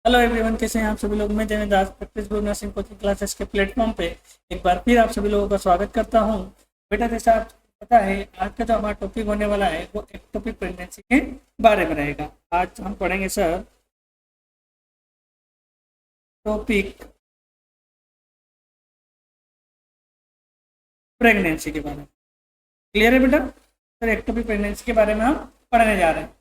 Hello everyone, कैसे हैं आप सभी लोग। मैं Jay Das practice group nursing coaching classes के प्लेटफॉर्म पे एक बार फिर आप सभी लोगों का स्वागत करता हूं। बेटा, जैसा आपको पता है, आज का जो हमारा टॉपिक होने वाला है वो एक्टोपिक प्रेगनेंसी के बारे में रहेगा। आज हम पढ़ेंगे सर टॉपिक प्रेगनेंसी के बारे में। क्लियर है बेटा? सर एक्टोपिक प्रेगनेंसी के बारे में हम पढ़ने जा रहे हैं।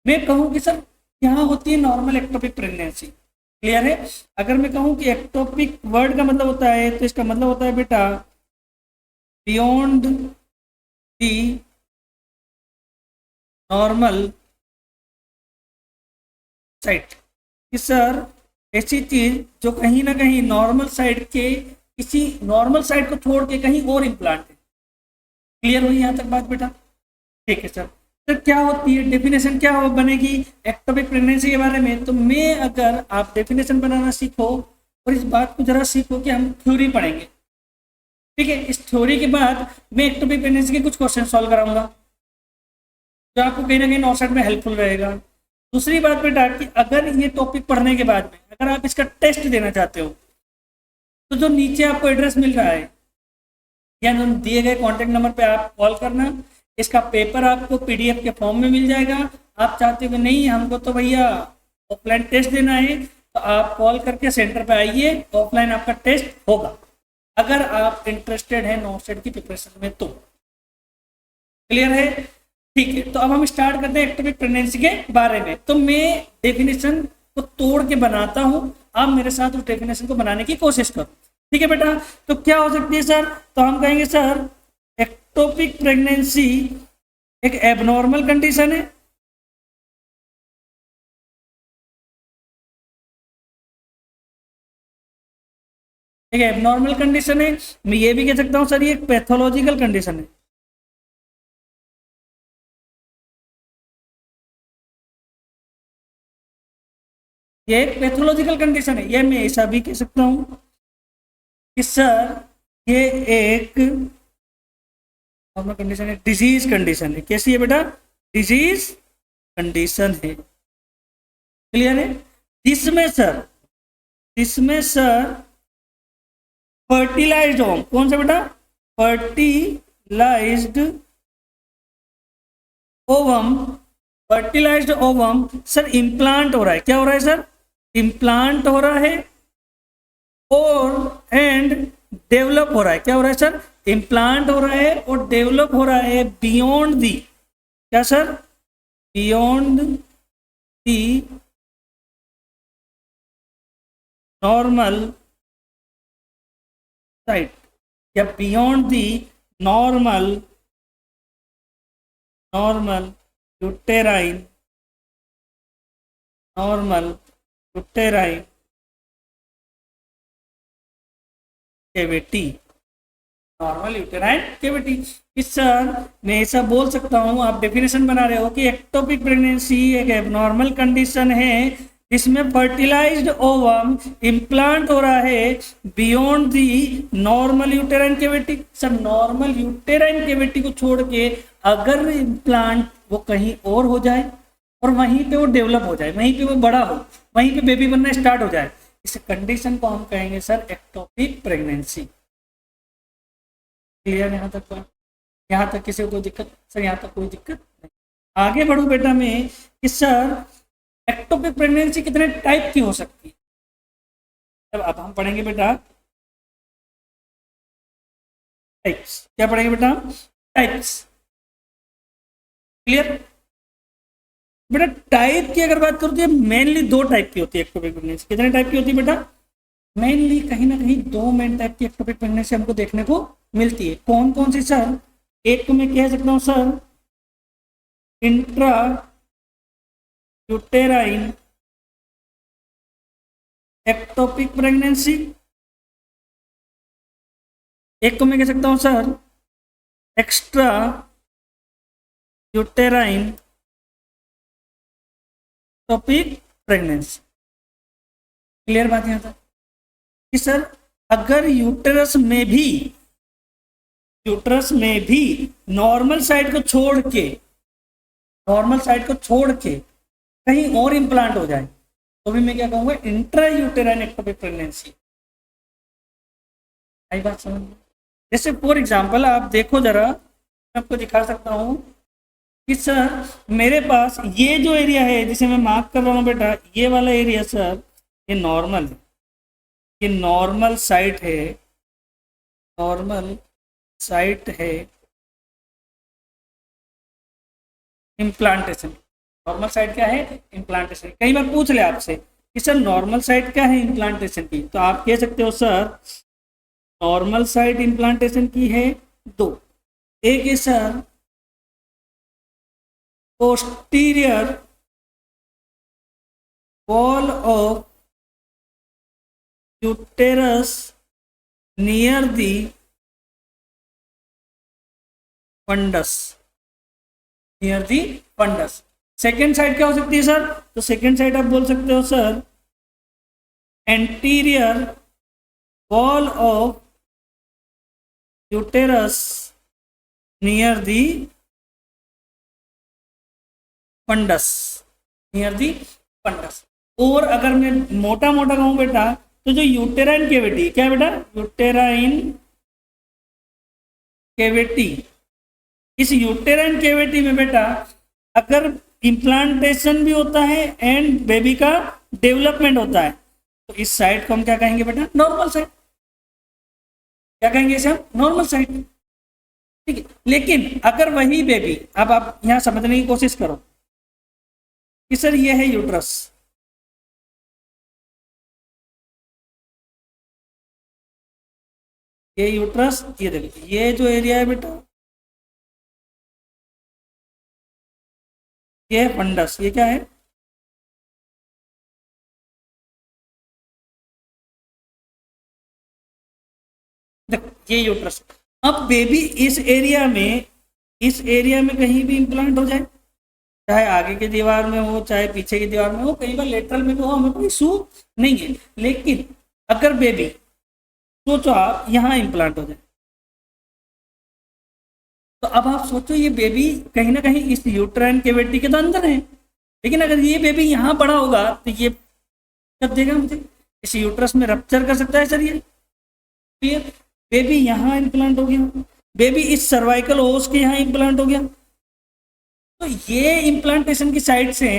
मैं कहूँ कि सर यहाँ होती है नॉर्मल एक्टोपिक प्रेगनेंसी। क्लियर है? अगर मैं कहूँ कि एक्टोपिक वर्ड का मतलब होता है तो इसका मतलब होता है बेटा बियॉन्ड दी नॉर्मल साइड। कि सर ऐसी चीज जो कहीं ना कहीं नॉर्मल साइड के किसी नॉर्मल साइड को छोड़ के कहीं और इम्प्लांट है। क्लियर हुई यहाँ तक बात बेटा? ठीक है सर। तो क्या होती है डेफिनेशन, क्या हो बनेगी एक्टोपिक प्रेगनेंसी के बारे में? तो मैं अगर आप डेफिनेशन बनाना सीखो और इस बात को जरा सीखो कि हम थ्योरी पढ़ेंगे। ठीक है, इस थ्योरी के बाद मैं एक्टोपिक प्रेगनेंसी के कुछ क्वेश्चन सॉल्व कराऊंगा जो आपको कहीं ना कहीं नॉट में हेल्पफुल रहेगा। दूसरी बात बेटा कि अगर ये टॉपिक पढ़ने के बाद में अगर आप इसका टेस्ट देना चाहते हो तो जो नीचे आपको एड्रेस मिल रहा है या जो दिए गए कॉन्टेक्ट नंबर पे आप कॉल करना। इसका पेपर आपको पीडीएफ के फॉर्म में मिल जाएगा। आप चाहते हो नहीं हमको तो भैया ऑफलाइन टेस्ट देना है तो आप कॉल करके सेंटर पे आइए, ऑफलाइन आपका टेस्ट होगा अगर आप इंटरेस्टेड हैं नॉट की प्रिपरेशन में तो। क्लियर है? ठीक है, तो अब हम स्टार्ट करते हैं एक्टोपिक प्रेगनेंसी के बारे में। तो मैं डेफिनेशन को तोड़ के बनाता हूं, आप मेरे साथ उस डेफिनेशन को बनाने की कोशिश करो। ठीक है बेटा? तो क्या हो सकती है सर? तो हम कहेंगे सर एक्टोपिक प्रेगनेंसी एक एबनॉर्मल कंडीशन है। एक एबनॉर्मल कंडीशन है। मैं ये भी कह सकता हूं सर ये एक पैथोलॉजिकल कंडीशन है। ये एक पैथोलॉजिकल कंडीशन है। ये मैं ऐसा भी कह सकता हूं कि सर ये एक नॉर्मल कंडीशन है, डिजीज कंडीशन है। कैसी है बेटा? डिजीज कंडीशन है। क्लियर है? इसमें सर फर्टिलाइज्ड ओवम, कौन सा बेटा? Fertilised ovum. Fertilised ovum sir implant हो रहा है। क्या हो रहा है सर? इम्प्लांट हो रहा है और एंड डेवलप हो रहा है। क्या हो रहा है सर? इम्प्लांट हो रहा है और डेवलप हो रहा है बियॉन्ड दी, क्या सर? बियॉन्ड दी नॉर्मल साइड या beyond the normal uterine cavity. Normal uterine cavity. इस सर मैं ऐसा बोल सकता हूं, आप डेफिनेशन बना रहे हो कि एक्टोपिक प्रेगनेंसी एक एबनॉर्मल कंडीशन है जिसमें फर्टिलाइज्ड ओवम इम्प्लांट हो रहा है beyond the normal uterine cavity. Sir normal uterine cavity को छोड़ के अगर इम्प्लांट वो कहीं और हो जाए और वहीं पे वो डेवलप हो जाए, वहीं पे वो बड़ा हो, वहीं पे बेबी बनना स्टार्ट हो जाए, इस कंडीशन को हम कहेंगे सर एक्टोपिक प्रेगनेंसी। क्लियर यहाँ तक? यहाँ तक किसी को कोई दिक्कत? सर यहाँ तक कोई दिक्कत नहीं। आगे बढ़ू बेटा मैं कि सर एक्टोपिक प्रेगनेंसी कितने टाइप की हो सकती है। अब हम पढ़ेंगे बेटा टाइप्स। क्या पढ़ेंगे बेटा? टाइप्स। क्लियर बेटा? टाइप की अगर बात करूँ तो मेनली दो टाइप की होती है एक्टोपिक प्रेगनेंसी। कितने टाइप की होती है बेटा? मेनली कहीं ना कहीं दो मेन टाइप की एक्टोपिक प्रेगनेंसी हमको देखने को मिलती है। कौन कौन सी सर? एक को मैं कह सकता हूं sir intra uterine ectopic pregnancy. एक को मैं कह सकता हूं sir extra uterine ectopic pregnancy. Clear बात यहां तक कि सर अगर यूटेरस में भी नॉर्मल साइड को छोड़ के कहीं और इम्प्लांट हो जाए तो भी मैं क्या कहूँगा, इंट्रा यूटेराइन एक्टोपिक प्रेगनेंसी। आई बात समझ में? जैसे फॉर एग्जाम्पल आप देखो जरा, मैं आपको दिखा सकता हूँ कि सर मेरे पास ये जो एरिया है जिसे मैं मार्क कर रहा हूँ बेटा, ये वाला एरिया सर ये नॉर्मल है, ये नॉर्मल साइट है, नॉर्मल साइट है इम्प्लांटेशन। नॉर्मल साइट क्या है? इम्प्लांटेशन। कई बार पूछ ले आपसे कि सर नॉर्मल साइट क्या है इम्प्लांटेशन की, तो आप कह सकते हो सर नॉर्मल साइट इम्प्लांटेशन की है दो। एक है sir posterior wall of uterus near the fundus, near the fundus. Second side क्या हो सकती है सर? तो सेकेंड साइड आप बोल सकते हो sir anterior wall of uterus near the fundus, near the fundus. और अगर मैं मोटा मोटा कहूं बेटा, तो जो यूटेराइन केविटी, क्या बेटा? यूटेराइन केविटी, इस यूटेराइन केविटी में बेटा अगर इम्प्लांटेशन भी होता है एंड बेबी का डेवलपमेंट होता है, तो इस साइड को हम क्या कहेंगे बेटा? Normal side. क्या कहेंगे इसे हम? Normal side. ठीक है, लेकिन अगर वही बेबी, अब आप यहां समझने की कोशिश करो कि सर ये है यूट्रस, ये यूट्रस, ये देखो ये जो एरिया है बेटा ये है फंडस, ये क्या है? देखो ये यूट्रस। अब बेबी इस एरिया में, इस एरिया में कहीं भी इम्प्लांट हो जाए, चाहे आगे की दीवार में हो चाहे पीछे की दीवार में हो, कहीं बार लेटरल में भी हो, हमें कोई इशू नहीं है। लेकिन अगर बेबी सोचो आप यहाँ इम्प्लांट हो जाए, तो अब आप सोचो ये बेबी कहीं ना कहीं इस यूट्राइन केविटी के तो अंदर है, लेकिन अगर ये बेबी यहाँ बड़ा होगा तो ये कब देगा मुझे? इस यूट्रस में रप्चर कर सकता है सर ये। क्लियर? बेबी यहाँ इम्प्लांट हो गया, बेबी इस सर्वाइकल ओस के यहाँ इम्प्लांट हो गया, तो ये इम्प्लांटेशन की साइड से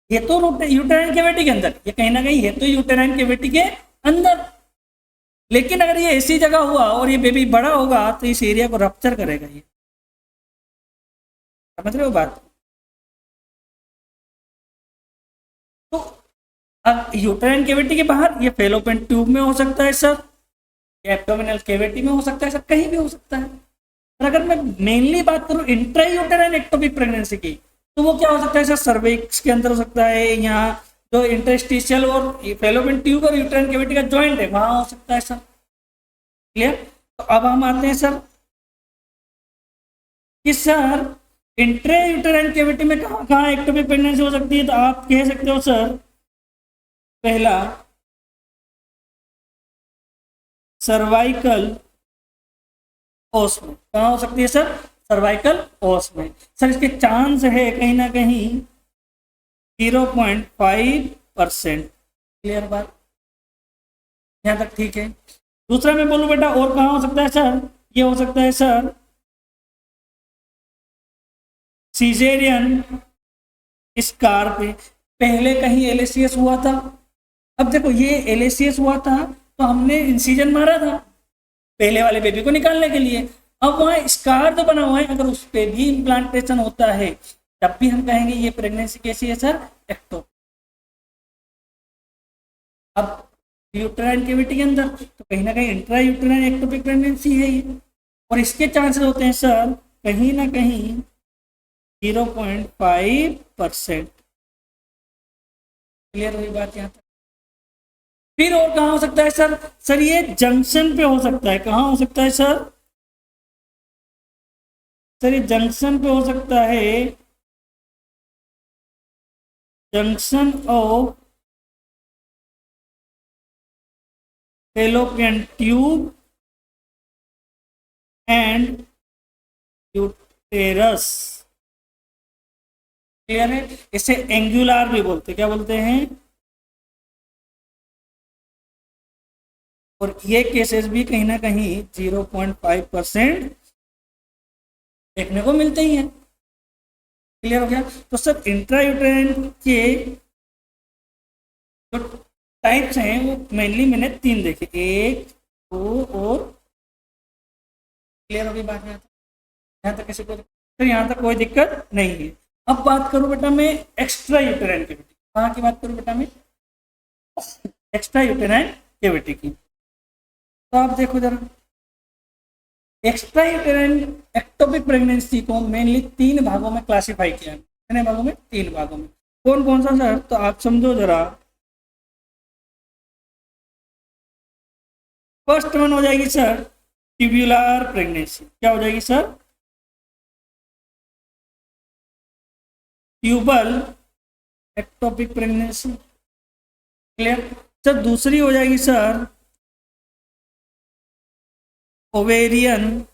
ये तो यूटेराइन केविटी के अंदर, ये कहीं ना कहीं है तो यूटेराइन केविटी के अंदर। लेकिन अगर ये ऐसी जगह हुआ और ये बेबी बड़ा होगा तो इस एरिया को रप्चर करेगा। ये समझ रहे हो बात? तो अब यूटेराइन केविटी के बाहर ये फेलोपियन ट्यूब में हो सकता है सर, एब्डोमिनल केविटी में हो सकता है सर, कहीं भी हो सकता है। और अगर मैं मेनली बात करूं इंट्रा यूटेराइन एक्टोपिक प्रेगनेंसी की, तो वो क्या हो सकता है सर? सर्विक्स के अंदर हो सकता है, यहाँ जो इंटरस्टिशियल और फेलोपियन ट्यूब और यूटेराइन केविटी का जॉइंट है वहां हो सकता है सर। क्लियर? तो अब हम आते हैं सर कि सर इंट्रा यूटेराइन केविटी में कहाँ कहाँ एक्टोपिक प्रेगनेंसी हो सकती है, तो आप कह सकते हो सर पहला सर्वाइकल ओस में। कहाँ हो सकती है सर? सर्वाइकल ओस में। सर इसके चांस है कहीं ना कहीं 0.5%। क्लियर बात? यहाँ तक ठीक है। दूसरा मैं बोलूँ बेटा और कहाँ हो सकता है सर? ये हो सकता है सर सीजेरियन स्कार पे। पहले कहीं एलएसीएस हुआ था, अब देखो ये एलएसीएस हुआ था तो हमने इंसिजन मारा था पहले वाले बेबी को निकालने के लिए। अब वहाँ स्कार तो बना हुआ है, अगर उस पर भी इम्प्लांटेशन होता है तब भी हम कहेंगे ये प्रेगनेंसी कैसी है सर? एक्टो। अब यूटेराइन केविटी के अंदर तो कहीं ना कहीं इंट्रा यूटेराइन एक्टोपिक प्रेगनेंसी है ये, और इसके चांसेस होते हैं सर कहीं ना कहीं 0.5%। क्लियर हुई बात यहाँ तक? फिर और कहाँ हो सकता है सर? सर ये जंक्शन पे हो सकता है। कहाँ हो सकता है सर? सर ये जंक्शन पे हो सकता है, junction of fallopian tube and uterus. Clear है? इसे एंगुलर भी बोलते हैं। क्या बोलते हैं? और ये केसेस भी कहीं ना कहीं 0.5% देखने को मिलते ही हैं। क्लियर हो गया? तो सब इंट्रायूटेराइन के जो टाइप्स हैं वो मेनली मैंने 3 देखे, 1, 2 और। क्लियर हो गई बात? यहाँ तक किसी को तो यहाँ तक कोई दिक्कत नहीं है। अब बात करूँ बेटा मैं एक्स्ट्रा यूटेराइन कैविटी, कहाँ की बात करूँ बेटा मैं? एक्स्ट्रा यूटेराइन कैविटी की। तो आप देखो जरा, एक्स्ट्रा यूटेराइन एक्टोपिक प्रेगनेंसी को मेनली 3 भागों में क्लासिफाई किया है। कितने भागों में? 3 भागों में। कौन कौन सा सर? तो आप समझो जरा, फर्स्ट वन हो जाएगी सर ट्यूब्यूलर प्रेगनेंसी। क्या हो जाएगी सर? Tubal ectopic pregnancy. Clear sir? दूसरी हो जाएगी sir ovarian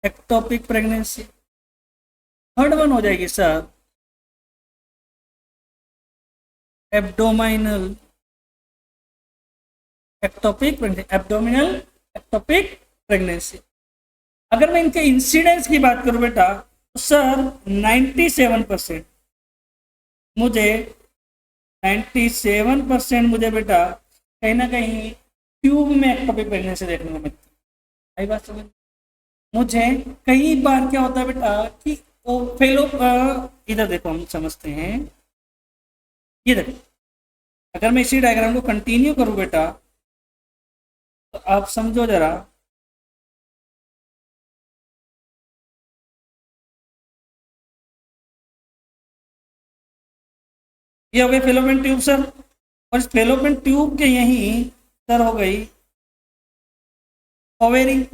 ectopic pregnancy. Third one हो जाएगी sir abdominal ectopic pregnancy. Abdominal ectopic pregnancy. अगर मैं इनके इंसिडेंस की बात करूं बेटा तो सर 97% मुझे 97% मुझे बेटा कहीं ना कहीं ट्यूब में एक्टोपिक प्रेगनेंसी देखने को मिलती है। आई बात समझ? मुझे कई बार क्या होता है बेटा कि वो फेलो, इधर देखो हम समझते हैं, ये देखो अगर मैं इसी डायग्राम को कंटिन्यू करूं बेटा तो आप समझो जरा, ये हो गई फेलोपियन ट्यूब सर, और इस फेलोपियन ट्यूब के यहीं सर हो गई ओवेरी।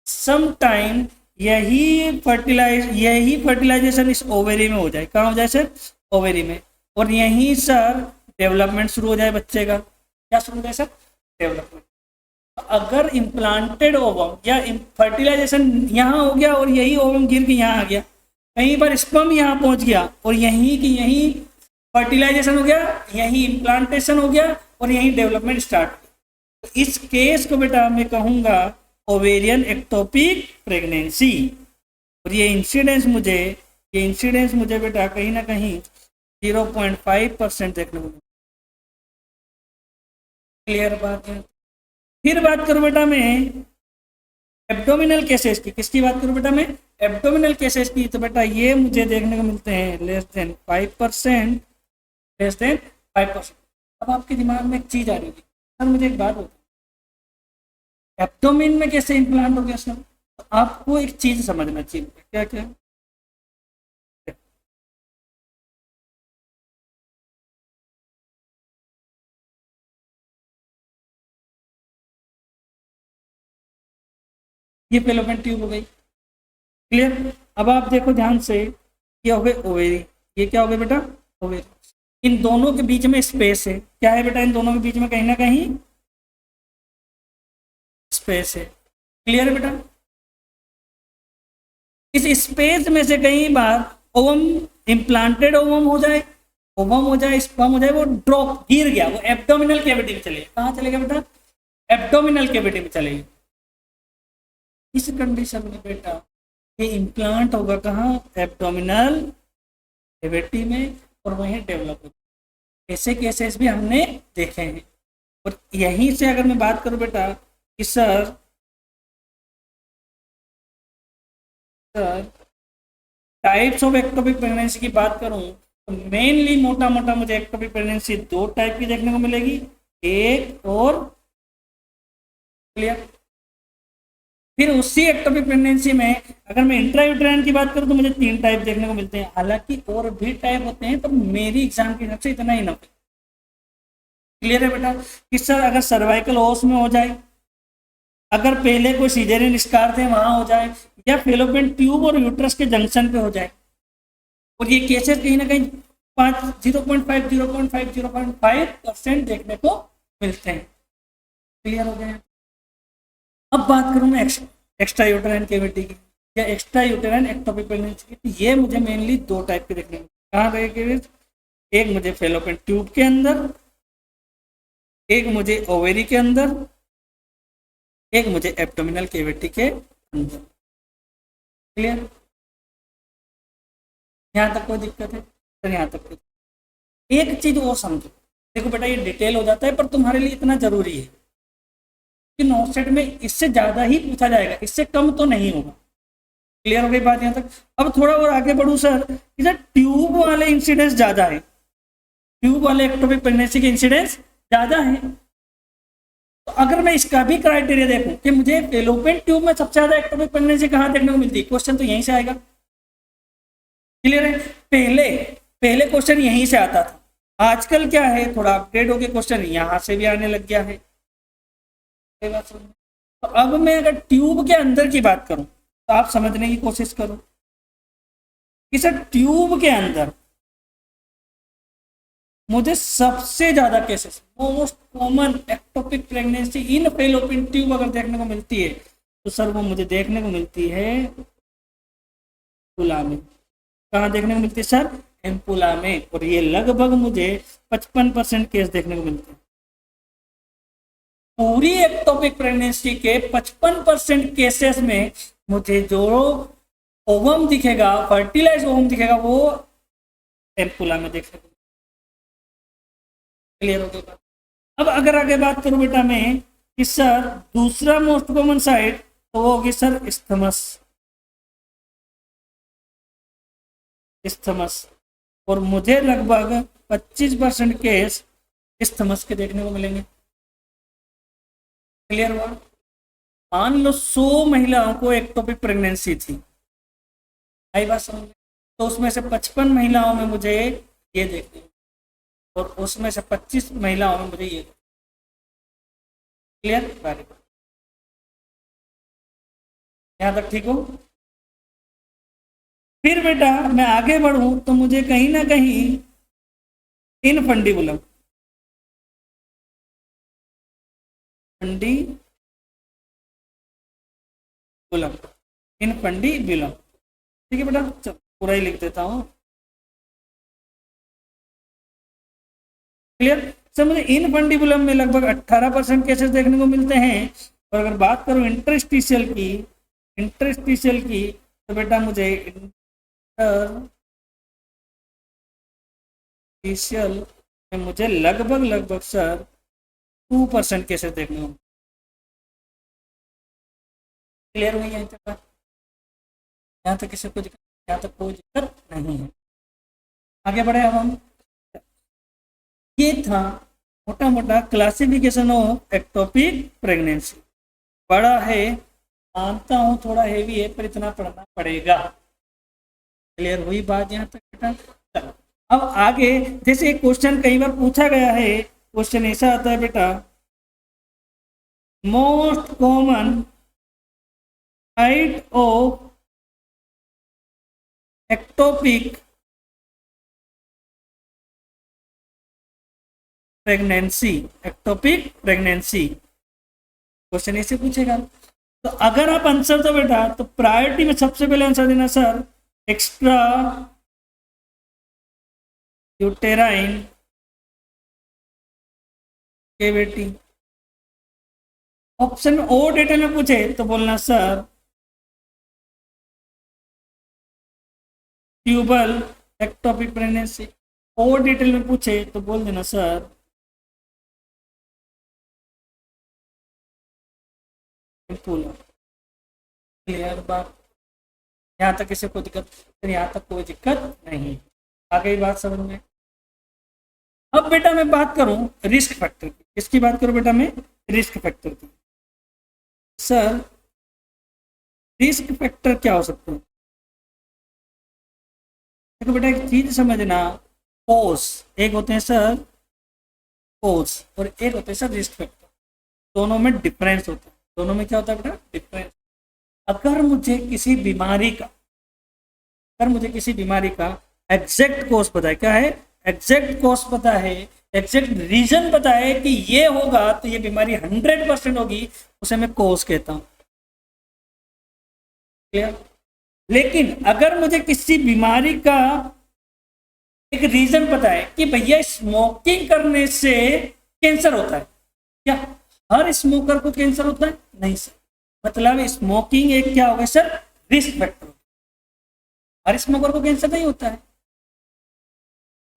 सम टाइम यही फर्टिलाइजेशन इस ओवेरी में हो जाए। कहाँ हो जाए सर? ओवेरी में। और यहीं सर डेवलपमेंट शुरू हो जाए बच्चे का। क्या शुरू हो जाए सर? डेवलपमेंट। अगर इम्प्लांटेड ओवम या फर्टिलाइजेशन यहाँ हो गया और यही ओवम गिर के यहाँ आ गया, कहीं पर स्पर्म यहाँ पहुंच गया और यहीं की यहीं फर्टिलाइजेशन हो गया, यहीं इम्प्लांटेशन हो गया और यहीं डेवलपमेंट स्टार्ट। तो इस केस को बेटा मैं कहूँगा ओवेरियन एक्टोपिक प्रेगनेंसी। और ये इंसिडेंस मुझे बेटा कहीं ना कहीं 0.5% देखने को मिला। क्लियर बात है? फिर बात करूं बेटा मैं एब्डोमिनल केसेस की। किसकी बात करूं बेटा मैं? एब्डोमिनल केसेस की। तो बेटा ये मुझे देखने को मिलते हैं लेस देन 5%। अब आपके दिमाग में एक चीज आ रही है, सर मुझे एक बात बताओ, एब्डोमिन में कैसे इम्प्लांट हो गया सर? तो आपको एक चीज समझना चाहिए। क्या क्या? ये फेलोपियन ट्यूब हो गई। क्लियर? अब आप देखो ध्यान से, ये हो गए ओवेरी। ये क्या हो गया बेटा? ओवेरी। इन दोनों के बीच में स्पेस है। क्या है बेटा? इन दोनों के बीच में कहीं ना कहीं स्पेस है। क्लियर है बेटा? इस स्पेस में से कई बार ओवम इम्प्लांटेड ओवम हो जाए, स्पर्म हो जाए, वो ड्रॉप गिर गया, वो एब्डोमिनल कैविटी में चले। कहाँ चलेगा बेटा? एब्डोमिनल कैविटी में चलेगी। इस कंडीशन में बेटा ये इम्प्लांट होगा कहाँ? एब्डोमिनल कैविटी में, और वहीं डेवलप होगा। ऐसे केसेस भी हमने देखे हैं। और यहीं से अगर मैं बात करूं बेटा कि sir types of ectopic pregnancy की बात करूं तो मेनली मोटा मोटा मुझे एक्टोपिक प्रेगनेंसी 2 टाइप की देखने को मिलेगी, एक और। क्लियर? फिर उसी एक्टोपिक प्रेगनेंसी में अगर मैं इंट्रायूटेराइन की बात करूं तो मुझे 3 टाइप देखने को मिलते हैं। हालांकि और भी टाइप होते हैं, तो मेरी एग्जाम के हिसाब से इतना ही ना। क्लियर है बेटा? कि सर अगर सर्वाइकल ओस में हो जाए, अगर पहले कोई सीजेरियन स्कार थे वहां हो जाए, या फेलोपियन ट्यूब और यूट्रस के जंक्शन पे हो जाए। और ये केसेस कहीं ना कहीं 0.5% देखने को मिलते हैं। क्लियर हो गया? अब बात करूं मैं एक्स्ट्रा यूटेराइन कैविटी की या एक्स्ट्रा यूटेराइन एक्टोपिक प्रेगनेंसी की। ये मुझे मेनली 2 टाइप के देखने को। कहाँ गए? एक मुझे फेलोपियन ट्यूब के अंदर, एक मुझे ओवेरी के अंदर, एक मुझे एब्डोमिनल कैविटी के अंदर। क्लियर? यहाँ तक कोई दिक्कत है? तो यहाँ तक कोई, एक चीज और समझो, देखो बेटा ये डिटेल हो जाता है पर तुम्हारे लिए इतना जरूरी है कि नोट सेट में इससे ज्यादा ही पूछा जाएगा, इससे कम तो नहीं होगा। क्लियर हो गई बात यहाँ तक? अब थोड़ा और आगे बढ़ू सर, इधर ट्यूब वाले इंसिडेंस ज्यादा है, ट्यूब वाले एक्टोपिक प्रेगनेंसी के इंसिडेंस ज्यादा है। तो अगर मैं इसका भी क्राइटेरिया देखूं कि मुझे फेलोपियन ट्यूब में सबसे ज्यादा एक्टोपिक प्रेगनेंसी कहाँ देखने को मिलती है, क्वेश्चन तो यहीं से आएगा। क्लियर है? पहले पहले क्वेश्चन यहीं से आता था, आजकल क्या है थोड़ा अपडेट होके क्वेश्चन यहाँ से भी आने लग गया है। तो अब मैं अगर ट्यूब के अंदर की बात करूं तो आप समझने की कोशिश करो कि सर ट्यूब के अंदर मुझे सबसे ज्यादा cases, most common ectopic pregnancy in fallopian tube अगर देखने को मिलती है तो सर वो मुझे देखने को मिलती है एम्पुला में। कहाँ देखने को मिलती है सर? एम्पुला में। और ये लगभग मुझे 55% केस देखने को मिलते हैं। पूरी एक्टोपिक प्रेगनेंसी के 55% केसेस में मुझे जो ओवम दिखेगा, फर्टिलाइज ओवम दिखेगा, वो एम्पुला में देखने को। क्लियर हो गया? अब अगर आगे बात करूं बेटा मैं कि सर दूसरा मोस्ट कॉमन साइट तो वो होगी सर इस्थमस। इस्थमस, और मुझे लगभग 25% केस इस्थमस के देखने को मिलेंगे। क्लियर हुआ? मान लो 100 महिलाओं को एक्टोपिक प्रेगनेंसी थी, आई बात समझ में? तो उसमें से 55 महिलाओं में मुझे ये देखने, और उसमें से 25 महिलाओं में मुझे ये। क्लियर? यहाँ तक ठीक हो? फिर बेटा मैं आगे बढ़ूं तो मुझे कहीं ना कहीं इनफंडिबुलम, इनफंडिबुलम, ठीक है बेटा, चलो पूरा ही लिख देता हूं। क्लियर? सर मुझे इनफंडिबुलम में लगभग 18% केसेस देखने को मिलते हैं। और अगर बात करूं इंटरस्टिशियल की तो बेटा मुझे इंटरस्टिशियल में मुझे लगभग सर 2% केसेस देखने को। क्लियर हुई है? यहाँ तक किसी को दिक्कत, यहाँ तक कोई दिक्कत नहीं है। आगे बढ़े अब हम। ये था मोटा मोटा क्लासिफिकेशन ऑफ एक्टोपिक प्रेगनेंसी। बड़ा है, मानता हूं थोड़ा हेवी है, पर इतना पढ़ना पड़ेगा। क्लियर हुई बात यहाँ तक बेटा? चलो अब आगे, जैसे एक क्वेश्चन कई बार पूछा गया है, क्वेश्चन ऐसा आता है बेटा, most common site of ectopic pregnancy, ectopic pregnancy question ऐसे पूछेगा। तो अगर आप आंसर दो बेटा तो प्रायोरिटी में सबसे पहले आंसर देना sir extra uterine cavity. Option में और डिटेल में पूछे तो बोलना सर ट्यूबल एक्टोपिक प्रेगनेंसी। और डिटेल में पूछे तो बोल देना सर क्लियर बात? यहाँ तक किसी को दिक्कत? यहाँ तक कोई दिक्कत नहीं। आगे बात समझ में? अब बेटा मैं बात करूं रिस्क फैक्टर की। किसकी बात करूं बेटा मैं? रिस्क फैक्टर की। सर रिस्क फैक्टर क्या हो सकते हैं? देखो बेटा एक चीज समझना, कोस एक होते हैं सर कोस, और एक होते हैं सर रिस्क फैक्टर। दोनों में डिफरेंस होता है। दोनों में क्या होता है बेटा? डिफरेंस। अगर मुझे किसी बीमारी का एग्जैक्ट कॉज पता है, क्या है एग्जैक्ट कॉज पता है, एग्जैक्ट रीजन पता है कि ये होगा तो ये बीमारी 100% होगी, उसे मैं कॉज कहता हूं। क्लियर? लेकिन अगर मुझे किसी बीमारी का एक रीजन पता है कि भैया स्मोकिंग करने से कैंसर होता है, क्या हर स्मोकर को कैंसर होता है? नहीं सर, मतलब स्मोकिंग एक क्या होगा सर, रिस्क फैक्टर। हर स्मोकर को कैंसर नहीं होता है,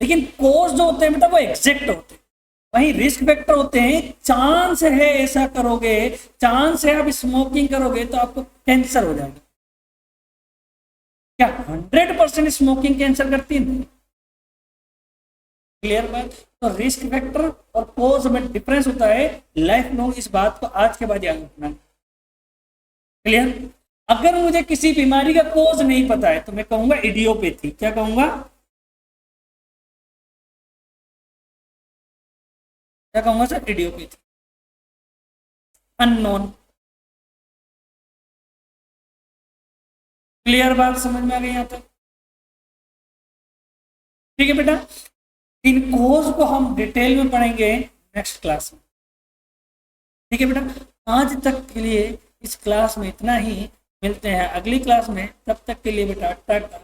लेकिन कोज जो होते हैं बेटा वो एग्जैक्ट होते हैं, वहीं रिस्क फैक्टर होते हैं। चांस है ऐसा करोगे, चांस है आप स्मोकिंग करोगे तो आपको कैंसर हो जाएगा। क्या 100% स्मोकिंग कैंसर करती है? क्लियर बात? तो रिस्क फैक्टर और कोज में डिफरेंस होता है। लाइफ लॉन्ग इस बात को आज के बाद याद रखना। क्लियर? अगर मुझे किसी बीमारी का कोज नहीं पता है तो मैं कहूंगा इडियोपैथी। क्या कहूंगा? क्या कहूंगा सर? इडियोपैथी, अननोन। क्लियर बात समझ में आ गई यहां तक? ठीक है बेटा, इन कोज को हम डिटेल में पढ़ेंगे नेक्स्ट क्लास में। ठीक है बेटा, आज तक के लिए इस क्लास में इतना ही। मिलते हैं अगली क्लास में, तब तक के लिए बेटा टाटा।